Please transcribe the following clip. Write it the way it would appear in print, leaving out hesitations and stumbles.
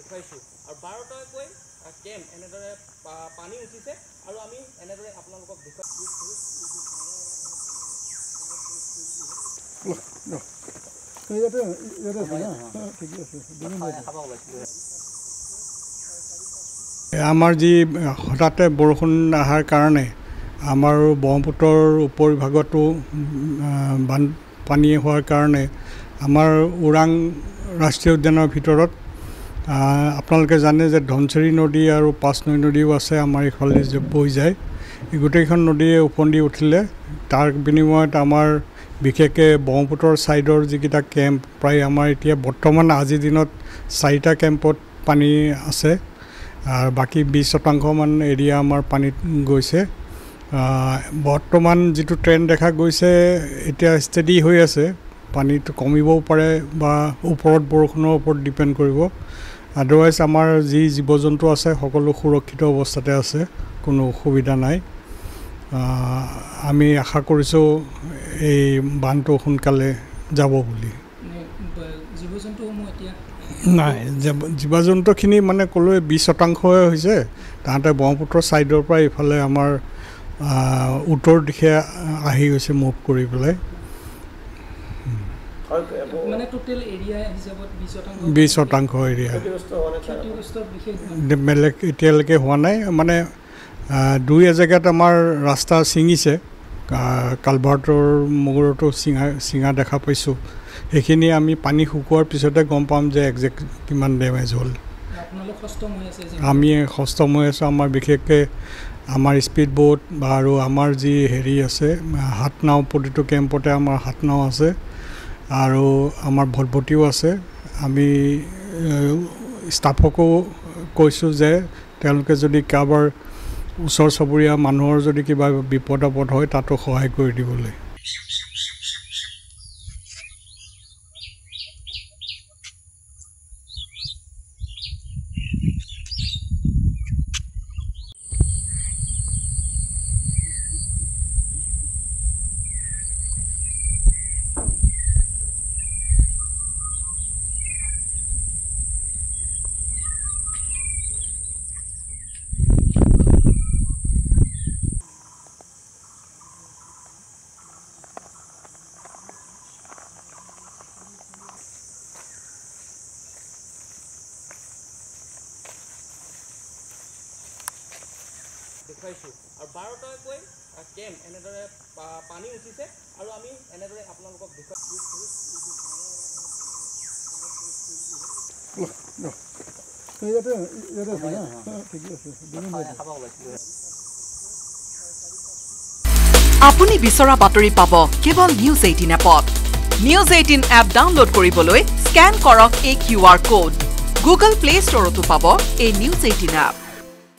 দেখুৱাইছোঁ আৰু 12টাকৈ কেম্প এনেদৰে পানী উঠিছে আৰু আমি এনেদৰে আপোনালোকক আমাৰ যি হঠাতে বৰষুণ অহাৰ কাৰণে আমাৰ ব্ৰহ্মপুত্ৰৰ উপৰিভাগতো বানপানী হোৱাৰ কাৰণে আমাৰ ওৰাং ৰাষ্ট্ৰীয় উদ্যানৰ ভিতৰত আপোনালোকে জানে যে ধনশিৰি নদী আৰু পাঁচনৈ নদীও আছে আমাৰ ইফালে যে বৈ যায় এই গোটেইখন নদীয়ে ওফন্দি উঠিলে তাৰ বিনিময়ত আমাৰ বিশেষকৈ ব্ৰহ্মপুত্ৰৰ ছাইডৰ যিকেইটা কেম্প প্ৰায় আমাৰ এতিয়া বৰ্তমান আজিৰ দিনত 4টা কেম্পত পানী আছে আৰু বাকী 20% এৰিয়া আমাৰ পানীত গৈছে বৰ্তমান যিটো ট্ৰেণ্ড দেখা গৈছে এতিয়া ষ্টেডি হৈ আছে পানীটো কমিবও পাৰে বা ওপৰত বৰষুণৰ ওপৰত ডিপেণ্ড কৰিব আদাৰৱাইজ আমাৰ যি জীৱ জন্তু আছে সকলো সুৰক্ষিত অৱস্থাতে আছে কোনো অসুবিধা নাই আমি আশা কৰিছোঁ এই বানটো সোনকালে যাব বুলি নাই জীৱ জন্তুখিনি মানে ক'লোৱে 20% হৈছে তাহাঁতে ব্ৰহ্মপুত্ৰৰ ছাইডৰ পৰা ইফালে আমাৰ উত্তৰ দিশে আহি গৈছে মুভ কৰি পেলাই মানে টোটাল এৰিয়া হিচাপত 20% এৰিয়া বেলেগ এতিয়ালৈকে হোৱা নাই মানে 2 জেগাত আমাৰ ৰাস্তা ছিঙিছে কালভাৰ্টৰ মূৰতো ছিঙা দেখা পাইছোঁ সেইখিনি আমি পানী শুকোৱাৰ পিছতে গম পাম যে একজেক্ট কিমান ডেমেজ হ'ল আমি সষ্টম হৈ আছোঁ আমাৰ বিশেষকৈ আমাৰ স্পীড বোট বা আৰু আমাৰ যি হেৰি আছে হাত নাও প্ৰতিটো কেম্পতে আমাৰ হাত নাও আছে আৰু আমাৰ ভটভটিও আছে আমি ষ্টাফকো কৈছোঁ যে তেওঁলোকে যদি কাৰোবাৰ ওচৰ চুবুৰীয়া মানুহৰ যদি কিবা বিপদ আপদ হয় তাতো সহায় কৰি দিবলৈ দেখুৱাইছোঁ আৰু 12টাকৈ কেম্প এনেদৰে পানী উঠিছে আৰু আমি এনেদৰে আপোনালোকক আপুনি বিচৰা বাতৰি পাব কেৱল নিউজ 18 এপত নিউজ 18 এপ ডাউনলোড কৰিবলৈ স্কেন কৰক এই QR কোড গুগল প্লে ষ্টৰতো পাব এই নিউজ 18 এপ